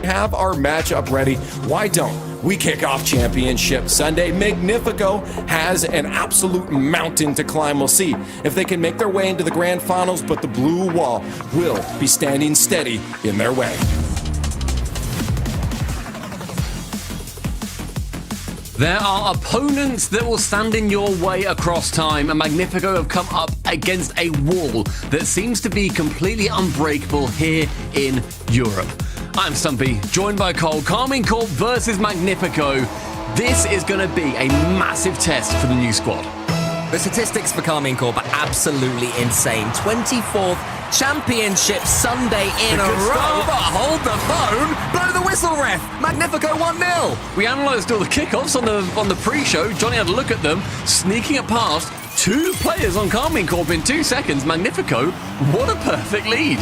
have our matchup ready. Why don't we kick off Championship Sunday? Magnifico has an absolute mountain to climb. We'll see if they can make their way into the grand finals, but the blue wall will be standing steady in their way. There are opponents that will stand in your way across time, and Magnifico have come up against a wall that seems to be completely unbreakable here in Europe. I'm Stumpy, joined by Cole. Karmine Corp versus Magnifico. This is going to be a massive test for the new squad. The statistics for Karmine Corp are absolutely insane. 24th Championship Sunday in a row. But hold the phone, blow the whistle, ref. Magnifico 1-0. We analysed all the kickoffs on the pre-show. Johnny had a look at them, sneaking it past two players on Karmine Corp in 2 seconds. Magnifico, what a perfect lead.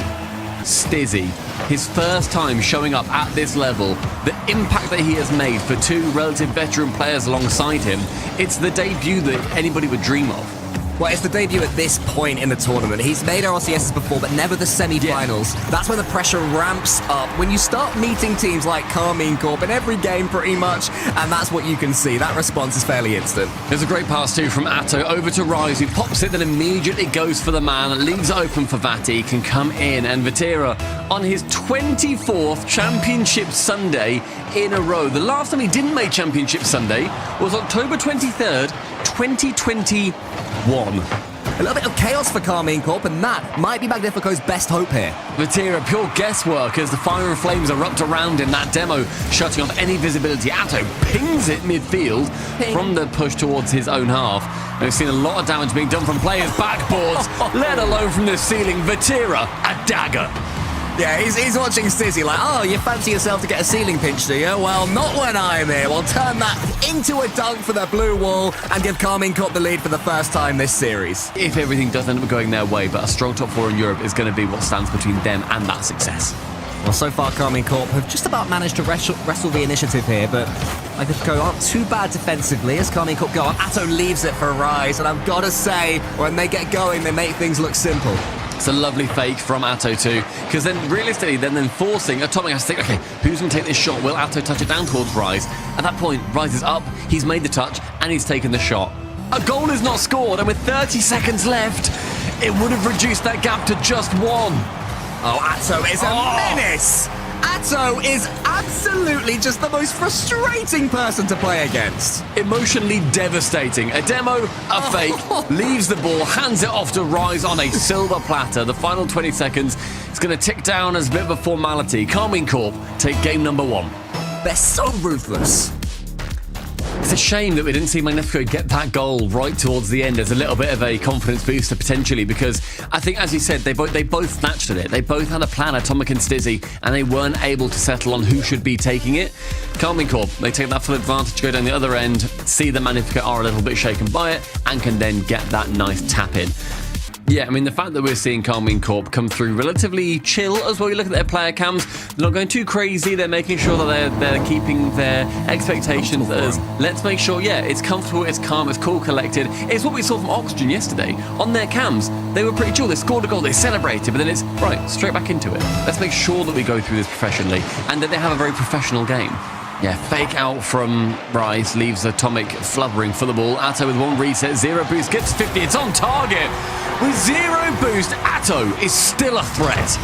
Stizzy, his first time showing up at this level, the impact that he has made for two relative veteran players alongside him, it's the debut that anybody would dream of. Well, it's the debut at this point in the tournament. He's made RLCS before, but never the semi-finals. Yeah. That's when the pressure ramps up. When you start meeting teams like Karmine Corp in every game pretty much, and that's what you can see. That response is fairly instant. There's a great pass too from Atto over to Rise, who pops it, then immediately goes for the man, leaves it open for Vati, can come in, and Vatira on his 24th Championship Sunday in a row. The last time he didn't make Championship Sunday was October 23rd, 2021. A little bit of chaos for Karmine Corp, and that might be Magnifico's best hope here. Vatira, pure guesswork as the fire and flames erupt around him. That demo shutting off any visibility. Atto pings it midfield from the push towards his own half. And we've seen a lot of damage being done from players' backboards, let alone from the ceiling. Vatira, a dagger. Yeah, he's watching Stizzy like, oh, you fancy yourself to get a ceiling pinch, do you? Well, not when I'm here. We'll turn that into a dunk for the blue wall and give Karmine Corp the lead for the first time this series. If everything does end up going their way, but a strong top four in Europe is going to be what stands between them and that success. Well, so far, Karmine Corp have just about managed to wrestle the initiative here, but Magnifico aren't too bad defensively as Karmine Corp go on. Atto leaves it for Rise, and I've got to say, when they get going, they make things look simple. It's a lovely fake from Atto too, because then realistically, then forcing Atomic has to think, okay, who's going to take this shot? Will Atto touch it down towards Rise? At that point, Rise is up, he's made the touch, and he's taken the shot. A goal is not scored, and with 30 seconds left, it would have reduced that gap to just one. Oh, Atto is a menace! Atto is absolutely just the most frustrating person to play against. Emotionally devastating. A demo, a fake, leaves the ball, hands it off to Rise on a silver platter. The final 20 seconds is going to tick down as a bit of a formality. Karmine Corp take game number 1. They're so ruthless. It's a shame that we didn't see Magnifico get that goal right towards the end as a little bit of a confidence booster potentially, because I think, as you said, they both snatched at it. They both had a plan, Atomic and Stizzy, and they weren't able to settle on who should be taking it. Karmine Corp, they take that full advantage, go down the other end, see the Magnifico are a little bit shaken by it, and can then get that nice tap in. Yeah, I mean, the fact that we're seeing Karmine Corp come through relatively chill as well. You look at their player cams, they're not going too crazy. They're making sure that they're keeping their expectations as, let's make sure, yeah, it's comfortable, it's calm, it's cool, collected. It's what we saw from Oxygen yesterday. On their cams, they were pretty chill. They scored a goal, they celebrated, but then it's, right, straight back into it. Let's make sure that we go through this professionally and that they have a very professional game. Yeah, fake out from Rise leaves Atomic flubbering for the ball. Atto with one reset, 0 boost, gets 50, it's on target. With 0 boost, Atto is still a threat.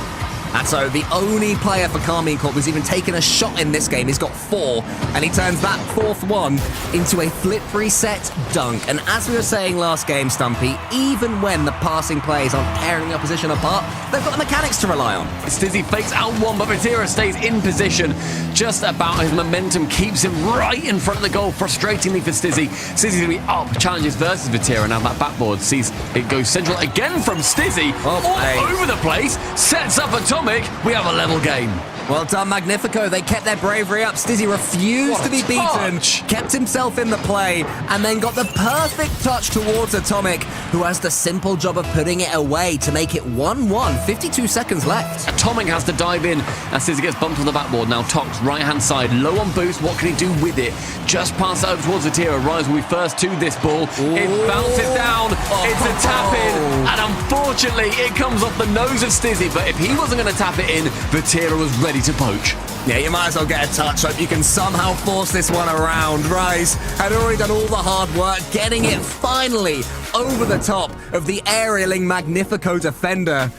Atto, the only player for Karmine Corp who's even taken a shot in this game. He's got 4, and he turns that 4th one into a flip reset dunk. And as we were saying last game, Stumpy, even when the passing plays aren't tearing the opposition apart, they've got the mechanics to rely on. Stizzy fakes out one, but Vatira stays in position. Just about his momentum keeps him right in front of the goal, frustratingly for Stizzy. Stizzy's going to be up, challenges versus Vatira. Now that backboard sees it go central again from Stizzy. All over the place, sets up Atomic. We have a level game. Well done, Magnifico. They kept their bravery up. Stizzy refused to be beaten, kept himself in the play, and then got the perfect touch towards Atomic, who has the simple job of putting it away to make it 1-1. 52 seconds left. Atomic has to dive in as Stizzy gets bumped on the backboard. Now Tox, right-hand side, low on boost. What can he do with it? Just pass it over towards Vatira. Rise will be first to this ball. It bounces down. It's a tap-in, and unfortunately, it comes off the nose of Stizzy. But if he wasn't going to tap it in, Vatira was ready to poach. Yeah, you might as well get a touch. Hope you can somehow force this one around. Rise had already done all the hard work, getting it finally over the top of the aerialing Magnifico defender.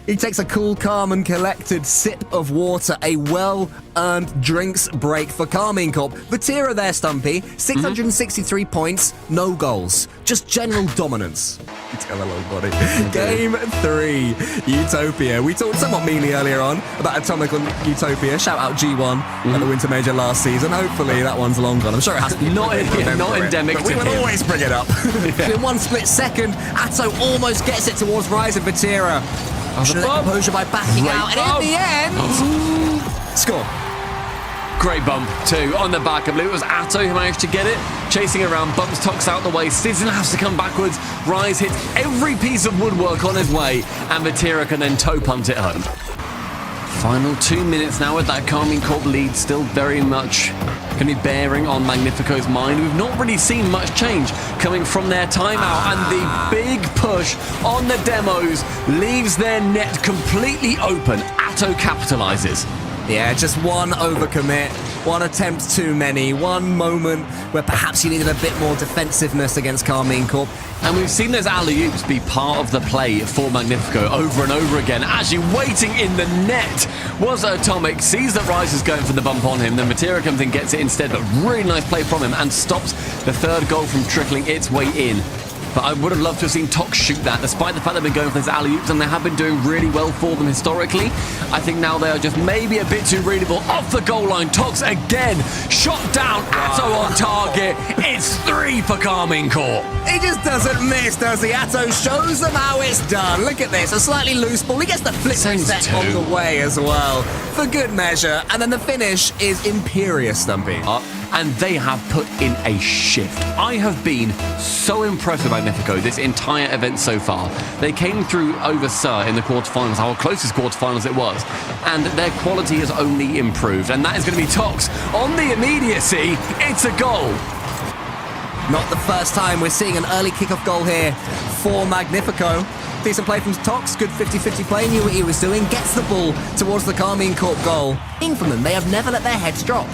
He takes a cool, calm and collected sip of water, a well-earned drinks break for Karmine Corp. Vatira there, Stumpy. 663 points, no goals. Just general dominance. Tell hello, buddy. Game 3, Utopia. We talked somewhat meanly earlier on about Atomic on Utopia. Shout out G1 at the Winter Major last season. Hopefully that one's long gone. I'm sure it has to be. Not endemic but we to will him. always bring it up. In one split second, Atto almost gets it towards Rise and Vatira. Should have composure by backing out, and in the end, score. Great bump, too, on the back. I believe it was Atto who managed to get it. Chasing around, bumps Tox out the way. Stizzle has to come backwards. Rise hits every piece of woodwork on his way, and Vatira can then toe punt it home. Final 2 minutes now with that Karmine Corp lead still very much going to be bearing on Magnifico's mind. We've not really seen much change coming from their timeout, and the big push on the demos leaves their net completely open. Atto capitalizes. Yeah, just one overcommit, one attempt too many, one moment where perhaps you needed a bit more defensiveness against Karmine Corp. And we've seen those alley-oops be part of the play for Magnifico over and over again. Actually waiting in the net was Atomic, sees that Rise is going for the bump on him, then Vatira comes in, gets it instead, but really nice play from him and stops the third goal from trickling its way in. But I would have loved to have seen Tox shoot that, despite the fact they've been going for these alley-oops, and they have been doing really well for them historically. I think now they are just maybe a bit too readable. Off the goal line, Tox again, shot down, Atto on target. It's 3 for Karmine Corp. He just doesn't miss, does he? Atto shows them how it's done. Look at this, a slightly loose ball. He gets the flip reset on the way as well, for good measure. And then the finish is imperious, Stumpy. And they have put in a shift. I have been so impressed with Magnifico this entire event so far. They came through over Sur in the quarterfinals, our closest quarterfinals it was, and their quality has only improved. And that is going to be Tox on the immediacy. It's a goal. Not the first time we're seeing an early kickoff goal here for Magnifico. Decent play from Tox, good 50-50 play, knew what he was doing, gets the ball towards the Karmine Corp goal. From them, they have never let their heads drop.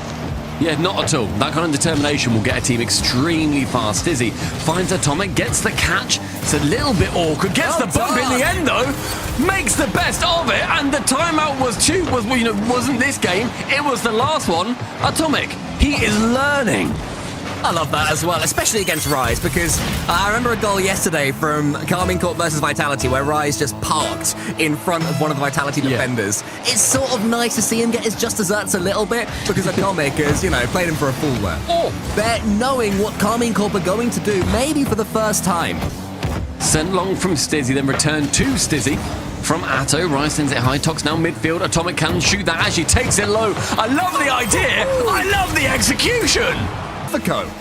Yeah, not at all. That kind of determination will get a team extremely fast. Stizzy finds Atomic, gets the catch. It's a little bit awkward. Gets the bump in the end, though. Makes the best of it. And the timeout wasn't this game. It was the last one. Atomic, he is learning. I love that as well, especially against Rise, because I remember a goal yesterday from Karmine Corp versus Vitality where Rise just parked in front of one of the Vitality defenders. It's sort of nice to see him get his just desserts a little bit, because Atomic has, played him for a fool there. They're knowing what Karmine Corp are going to do, maybe for the first time. Sent long from Stizzy, then returned to Stizzy. From Atto, Rise sends it high, Tox now midfield, Atomic can shoot that as she takes it low. I love the idea, I love the execution!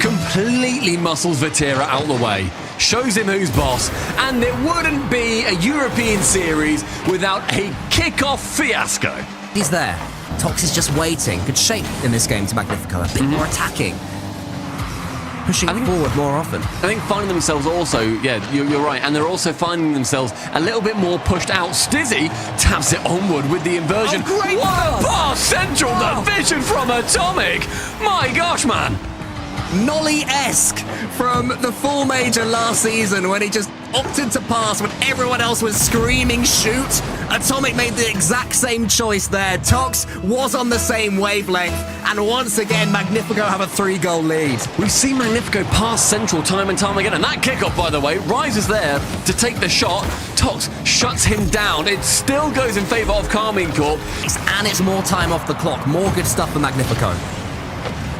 Completely muscles Vatira out the way, shows him who's boss, and it wouldn't be a European series without a kickoff fiasco. He's there. Tox is just waiting. Good shape in this game to Magnifico, a bit more attacking. Pushing forward more often. I think finding themselves also, you're right, and they're also finding themselves a little bit more pushed out. Stizzy taps it onward with the inversion. What a pass! Central, the vision from Atomic! My gosh, man! Nolly-esque from the full major last season when he just opted to pass when everyone else was screaming shoot. Atomic made the exact same choice there. Tox was on the same wavelength, and once again Magnifico have a 3-goal lead. We've seen Magnifico pass central time and time again, and that kickoff, by the way, Rise is there to take the shot. Tox shuts him down. It still goes in favour of Karmine Corp. And it's more time off the clock. More good stuff for Magnifico.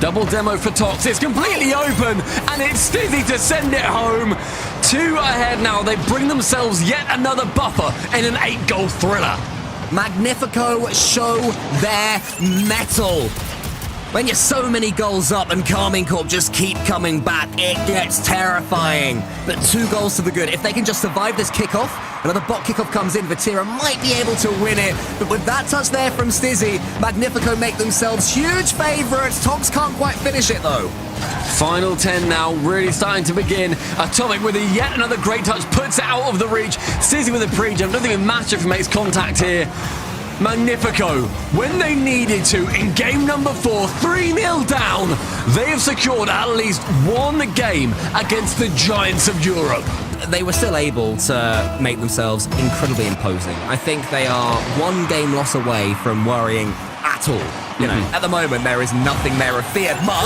Double demo for Tox. It's completely open, and it's Stizzy to send it home. 2 ahead now. They bring themselves yet another buffer in an 8-goal thriller. Magnifico show their mettle. When you're so many goals up and Karmine Corp just keep coming back, it gets terrifying. But 2 goals to the good. If they can just survive this kickoff, another bot kickoff comes in, Vatira might be able to win it. But with that touch there from Stizzy, Magnifico make themselves huge favourites. Tox can't quite finish it though. Final 10 now, really starting to begin. Atomic with yet another great touch, puts it out of the reach. Stizzy with a pre-jump, doesn't even matter if he makes contact here. Magnifico, when they needed to in game number 4, 3-0 down, they have secured at least one game against the giants of Europe. They were still able to make themselves incredibly imposing. I think they are one game loss away from worrying at all. You know, at the moment, there is nothing there of fear. But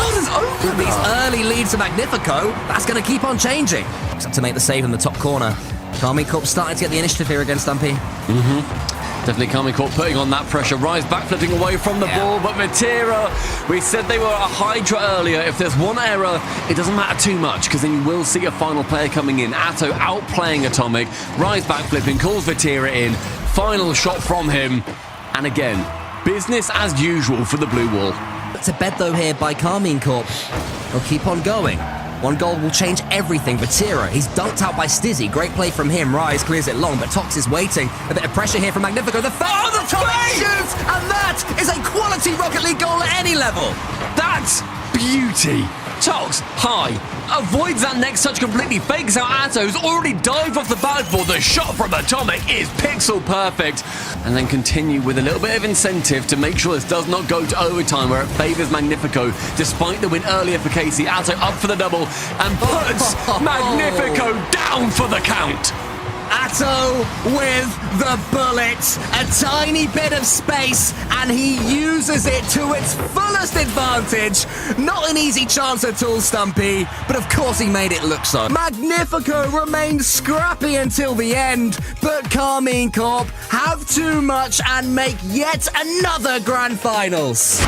with these early leads to Magnifico, that's going to keep on changing. Except to make the save in the top corner. Karmine Corp starting to get the initiative here against Stumpy. Definitely Karmine Corp putting on that pressure. Rise backflipping away from the ball, but Vatira, we said they were a Hydra earlier. If there's one error, it doesn't matter too much, because then you will see a final player coming in. Atto outplaying Atomic. Rise backflipping, calls Vatira in. Final shot from him. And again, business as usual for the blue wall. To bed though here by Karmine Corp. They'll keep on going. One goal will change everything. Vatira, he's dunked out by Stizzy. Great play from him. Rise clears it long, but Tox is waiting. A bit of pressure here from Magnifico. The shoots! And that is a quality Rocket League goal at any level. That's beauty. Tox, high, avoids that next touch completely, fakes out Atto, who's already dived off the backboard. The shot from Atomic is pixel perfect. And then continue with a little bit of incentive to make sure this does not go to overtime, where it favours Magnifico, despite the win earlier for Casey. Atto up for the double and puts Magnifico down for the count. Atto with the bullet, a tiny bit of space, and he uses it to its fullest advantage. Not an easy chance at all, Stumpy, but of course he made it look so. Magnifico remained scrappy until the end, but Karmine Corp have too much and make yet another grand finals.